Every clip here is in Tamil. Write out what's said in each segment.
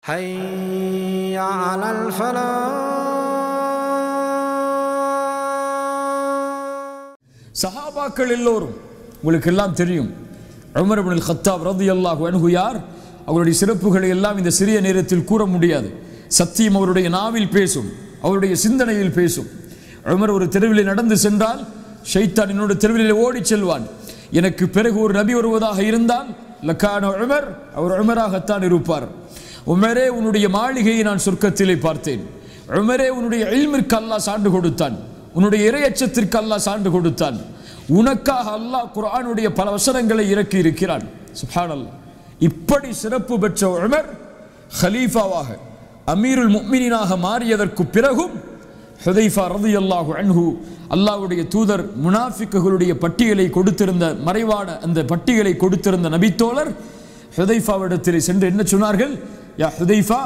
حي على الفلاح. சஹாபாக்கள் எல்லோரும் உங்களுக்கு எல்லாம் தெரியும். உமர் இப்னு அல்-கத்தாப் ரலியல்லாஹு அன்ஹு யார்? அவருடைய சிறப்புகளை எல்லாம் இந்த சிறிய நேரத்தில் கூற முடியாது. சத்தியம் அவருடைய நாவில் பேசும், அவருடைய சிந்தனையில் பேசும். உமர் ஒரு தெருவிலே நடந்து சென்றால் ஷைத்தான் என்னோட தெருவிலே ஓடி செல்வான். எனக்கு பிறகு ஒரு நபி வருவதாக இருந்தால் லக்கான உமர், அவர் உமராகத்தான் இருப்பார். உமரே, உன்னுடைய மாளிகையை நான் சொர்க்கத்திலே பார்த்தேன். உமரே, உன்னுடைய இல்மிற்கு அல்லாஹ் சான்று கொடுத்தான், உன்னுடைய இறையச்சத்திற்கு அல்லாஹ் சான்று கொடுத்தான். உனக்காக அல்லாஹ் குர்ஆனுடைய பல வசனங்களை இறக்கி இருக்கிறான். சுப்ஹானல்லாஹ். இப்படி சிறப்பு பெற்ற உமர் ஹலீஃபாவாக அமீருல் முஃமினீனாக மாறியதற்கு பிறகும் ஹுதைஃபா ரலியல்லாஹு அன்ஹு அல்லாஹ்வுடைய தூதர் முனாஃபிக்குகளுடைய பட்டியலை கொடுத்திருந்த, மறைவான அந்த பட்டியலை கொடுத்திருந்த நபித்தோழர் ஹுதைஃபாவிடத்தில் சென்று என்ன சொன்னார்கள்? யா ஹுதைஃபா,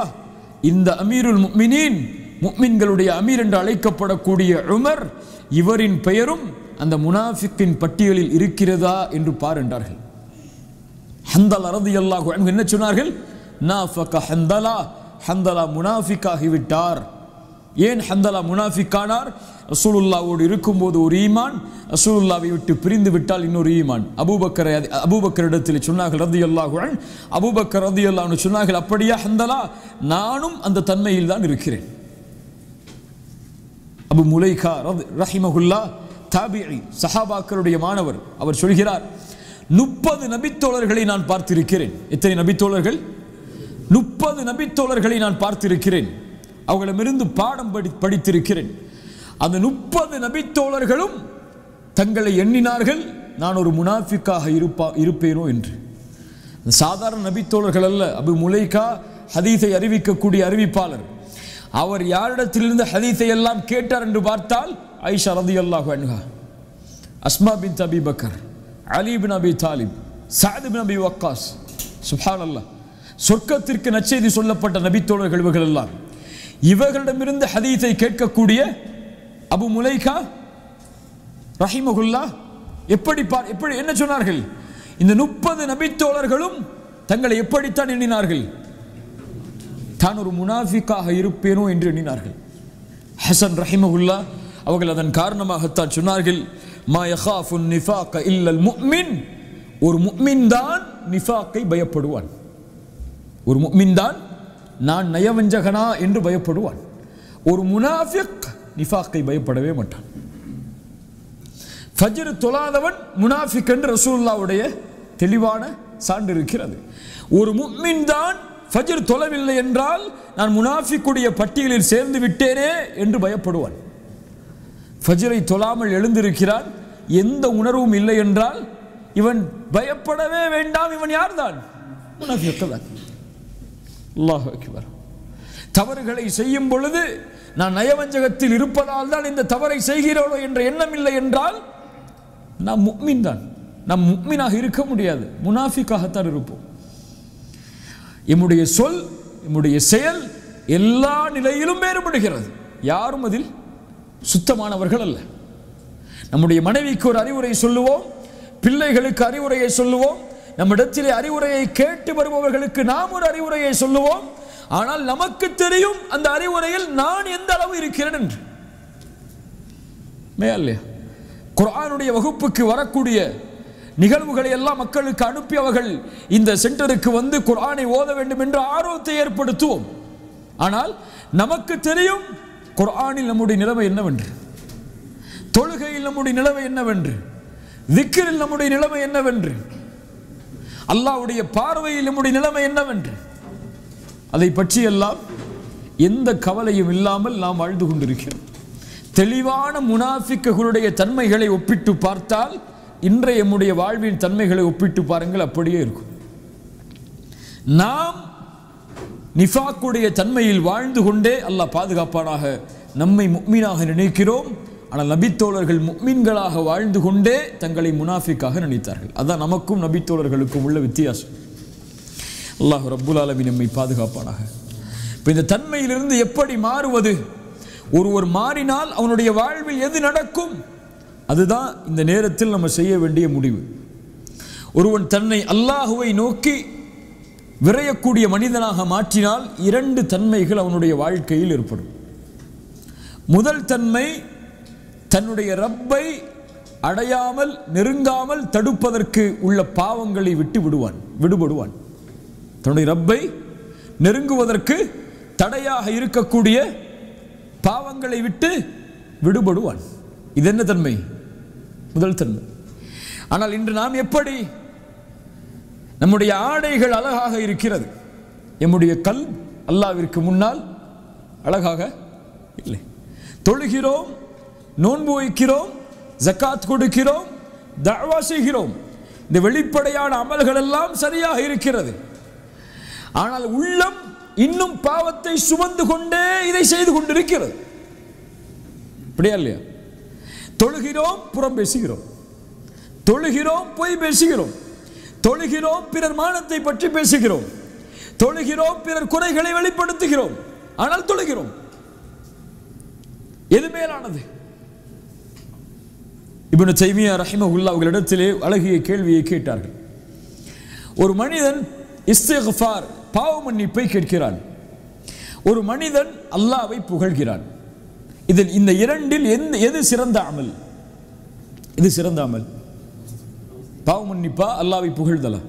இந்த அமீருல் முஃமினீன், முஃமின்களுடைய அமீர் என்று அழைக்கப்படக்கூடிய உமர், இவரின் பெயரும் அந்த முனாஃபிக்கின் பட்டியலில் இருக்கிறதா என்று பார் என்றார்கள். ஹந்தலா ரலியல்லாஹு அன்ஹு என்ன சொன்னார்கள்? நாஃபக ஹந்தலா, ஹந்தலா முனாஃபிக்காகிவிட்டார். ஏன் ஹந்தலா முனாஃபிக்கானார்? ரசூலுல்லாவோடு இருக்கும்போது ஒரு ஈமான், ரசூலுல்லாவை விட்டு பிரிந்து விட்டால் இன்னொரு ஈமான். அபூபக்கரிடத்தில் சொன்னார்கள் ரலியல்லாஹு அன்ஹு, அபூபக்கர் ரலியல்லாஹு அன்ஹு சொன்னார்கள், அப்படியா ஹந்தலா, நானும் அந்த தன்மையில் தான் இருக்கிறேன். அபு முலைகா ரஹிமஹுல்லாஹ் தாபிஈ, சஹாபாக்களுடைய மாணவர், அவர் சொல்கிறார், 30 நபித்தோழர்களை நான் பார்த்திருக்கிறேன். எத்தனை நபித்தோழர்கள்? 30 நபித்தோழர்களை நான் பார்த்திருக்கிறேன். அவர்களிடமிருந்து பாடம் படித்திருக்கிறேன். அந்த 30 நபித்தோழர்களும் தங்களை எண்ணினார்கள் நான் ஒரு முனாஃபிக்காக இருப்பேனோ என்று. சாதாரண நபித்தோழர்கள் அல்ல. அபு முலைகா ஹதீஸை அறிவிக்கக்கூடிய அறிவிப்பாளர். அவர் யாரிடத்திலிருந்து ஹதீஸை எல்லாம் கேட்டார் என்று பார்த்தால் ஆயிஷா ரலியல்லாஹு அன்ஹா, அஸ்மா பின்த் அபி பக்கர், அலி பின் அபி தாலிப், சஅத் பின் அபி வக்காஸ். சுப்ஹானல்லாஹ். சொர்க்கத்திற்கு நற்செய்தி சொல்லப்பட்ட நபித்தோழர்கள் இவர்கள் எல்லாம். இவர்களிடமிருந்து ஹதீஸை கேட்கக்கூடிய அபு முலைகா ரஹிமஹுல்லாஹ் எப்படி என்ன சொன்னார்கள்? இந்த 30 நபித்தோழர்களும் தங்களை எப்படித்தான் எண்ணினார்கள்? தான் ஒரு முனாஃபிக்காக இருப்பேனோ என்று எண்ணினார்கள். ஹசன் ரஹிமஹுல்லாஹ் அவர்கள் அதன் காரணமாகத்தான் சொன்னார்கள், மா யகாஃபுன் நிஃபாக இல்லல் முஃமின், ஒரு முஃமின் தான் நிஃபாக்கை பயப்படுவான். ஒரு முஃமின் தான் நான் நயவஞ்சகனா என்று பயப்படுவான். ஒரு முனாஃபிக் நிஃபாக்கை பயப்படவே மாட்டான். ஃபஜ்ர் தொழாதவன் முனாஃபிக் என்று ரசூலுல்லாஹ்வுடைய தெளிவான சான்று இருக்கிறது. ஒரு முஃமின் தான் ஃபஜ்ர் தொழவில்லை என்றால் நான் முனாஃபிக்குடைய பட்டியலில் சேர்ந்து விட்டேனே என்று பயப்படுவான். ஃபஜ்ரை தொழாமல் எழுந்திருக்கிறான், எந்த உணர்வும் இல்லை என்றால் இவன் பயப்படவே வேண்டாம். இவன் யார்தான்? முனாஃபிக் தான். அல்லாஹு அக்பர். தவறுகளை செய்யும் பொழுது நான் நயவஞ்சகத்தில் இருப்பதால் தான் இந்த தவறை செய்கிறோனோ என்ற எண்ணம் இல்லை என்றால் நாம் முஃமின் தான். நாம் முஃமினாக இருக்க முடியாது, முனாஃபிக்காகத்தான் இருப்போம். எம்முடைய சொல், எம்முடைய செயல் எல்லா நிலையிலும் வேறுபடுகிறது. யாரும் அதில் சுத்தமானவர்கள் அல்ல. நம்முடைய மனைவிக்கு ஒரு அறிவுரை சொல்லுவோம், பிள்ளைகளுக்கு அறிவுரையை சொல்லுவோம், நம்மிடத்திலே அறிவுரையை கேட்டு வருபவர்களுக்கு நாம் ஒரு அறிவுரையை சொல்லுவோம். ஆனால் நமக்கு தெரியும் அந்த அறிவுரையில் நான் எந்த அளவு இருக்கிறேன் என்று. மேலே குர்ஆனுடைய வகுப்புக்கு வரக்கூடிய நிகழ்வுகளை எல்லாம் மக்களுக்கு அனுப்பி அவர்கள் இந்த சென்டருக்கு வந்து குர்ஆனை ஓத வேண்டும் என்ற ஆர்வத்தை ஏற்படுத்துவோம். ஆனால் நமக்கு தெரியும் குர்ஆனில் நம்முடைய நிலைமை என்னவென்று, தொழுகையில் நம்முடைய நிலைமை என்னவென்று, திக்ரில் நம்முடைய நிலைமை என்னவென்று, அல்லாஹ்வுடைய பார்வையில் நம்முடைய நிலைமை என்னவென்று, அதை பற்றியெல்லாம் எந்த கவலையும் இல்லாமல் நாம் வாழ்ந்து கொண்டிருக்கிறோம். தெளிவான முனாஃபிக்குகளுடைய தன்மைகளை ஒப்பிட்டு பார்த்தால் இன்றைய நம்முடைய வாழ்வின் தன்மைகளை ஒப்பிட்டு பாருங்கள், அப்படியே இருக்கும். நாம் நிஃபாக்குடைய தன்மையில் வாழ்ந்து கொண்டே அல்லாஹ் பாதுகாப்பானாக நம்மை முஃமினாக நினைக்கிறோம். ஆனால் நபித்தோழர்கள் முஃமின்களாக வாழ்ந்து கொண்டே தங்களை முனாஃபிக்காக நினைத்தார்கள். அதான் நமக்கும் நபித்தோழர்களுக்கும் உள்ள வித்தியாசம். அல்லாஹ் ரப்புல் ஆலமீன் நம்மை பாதுகாப்பானாக. இப்போ இந்த தன்மையிலிருந்து எப்படி மாறுவது? ஒருவர் மாறினால் அவனுடைய வாழ்வில் எது நடக்கும்? அதுதான் இந்த நேரத்தில் நம்ம செய்ய வேண்டிய முடிவு. ஒருவன் தன்னை அல்லாஹுவை நோக்கி விரையக்கூடிய மனிதனாக மாற்றினால் 2 தன்மைகள் அவனுடைய வாழ்க்கையில் ஏற்படும். முதல் தன்மை, தன்னுடைய ரப்பை அடையாமல் நெருங்காமல் தடுப்பதற்கு உள்ள பாவங்களை விட்டு விடுபடுவான். தன்னுடைய ரப்பை நெருங்குவதற்கு தடையாக இருக்கக்கூடிய பாவங்களை விட்டு விடுபடுவான். இது என்ன தன்மை? முதல் தன்மை. ஆனால் இன்று நாம் எப்படி? நம்முடைய ஆடைகள் அழகாக இருக்கிறது, நம்முடைய கல் அல்லாஹ்விற்கு முன்னால் அழகாக இல்லை. தொழுகிறோம், நோன்பு வைக்கிறோம், ஜக்காத் கொடுக்கிறோம், தஅவா செய்கிறோம். இந்த வெளிப்படையான அமல்கள் எல்லாம் சரியாக இருக்கிறது. ஆனால் உள்ளம் இன்னும் பாவத்தை சுமந்து கொண்டே இதை செய்து கொண்டிருக்கிறது. அப்படியா இல்லையா? தொழுகிறோம், புறம் பேசுகிறோம். தொழுகிறோம், பொய் பேசுகிறோம். தொழுகிறோம், பிறர் மானத்தை பற்றி பேசுகிறோம். தொழுகிறோம், பிறர் குறைகளை வெளிப்படுத்துகிறோம். ஆனால் தொழுகிறோம். எது மேலானது? இப்னு தைமியா ரஹிமஹுல்லாஹ் அவர்களிடத்திலே அழகிய கேள்வியை கேட்டார்கள். ஒரு மனிதன் இஸ்திக்ஃபார், பாவ மன்னிப்பை கேட்கிறான். ஒரு மனிதன் அல்லாஹ்வை புகழ்கிறான். இதில் இந்த இரண்டில் எது சிறந்த அமல்? இது சிறந்த அமல்? பாவ மன்னிப்பா அல்லாஹ்வை புகழ்தலா?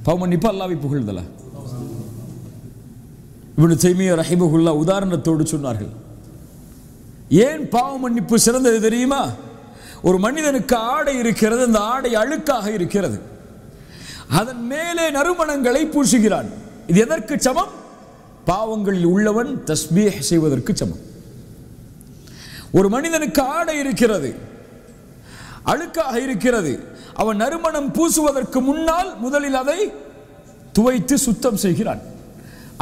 பாவ மன்னிப்பா அல்லாஹ்வை புகழ்தலா? இப்னு தைமியா ரஹிமஹுல்லாஹ் உதாரணத்தோடு சொன்னார்கள். ஏன் பாவ மன்னிப்பு சிறந்தது தெரியுமா? ஒரு மனிதனுக்கு ஆடை இருக்கிறது, அந்த ஆடை அழுக்காக இருக்கிறது, அதன் மேலே நறுமணங்களை பூசுகிறான். இது எதற்கு சமம்? பாவங்களில் உள்ளவன் தஸ்பீஹ் செய்வதற்கு சமம். ஒரு மனிதனுக்கு ஆடை இருக்கிறது, அழுக்காக இருக்கிறது, அவன் நறுமணம் பூசுவதற்கு முன்னால் முதலில் அதை துவைத்து சுத்தம் செய்கிறான்,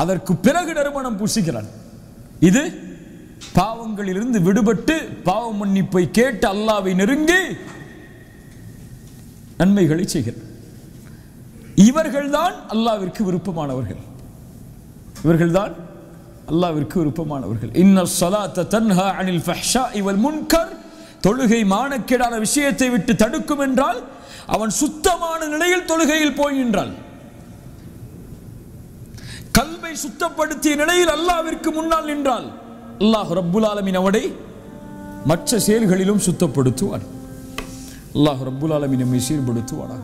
அதற்கு பிறகு நறுமணம் பூசுகிறான். இது பாவங்களிலிருந்து விடுபட்டு பாவ மன்னிப்பை கேட்டு அல்லாஹ்வை நெருங்கி நன்மைகளை செய்கிறார். இவர்கள்தான் அல்லாஹ்விற்கு விருப்பமானவர்கள். இவர்கள்தான் அல்லாஹ்விற்கு விருப்பமானவர்கள். இன்னஸ் ஸலாத்த தன்ஹா அனில் ஃபஹ்ஷாஇ வல் முன்கர். தொழுகை மானக்கேடான விஷயத்தை விட்டு தடுக்கும் என்றால் அவன் சுத்தமான நிலையில் தொழுகையில் போகின்றான். கல்வை சுத்தப்படுத்திய நிலையில் அல்லாஹ்விற்கு முன்னால் நின்றால் அல்லாஹ் ரப்புல் ஆலமீன் அவனை மற்ற செயல்களிலும் சுத்தப்படுத்துவான். அல்லாஹ் ரப்புல் ஆலமீன் நம்மை சீர்படுத்துவானாக.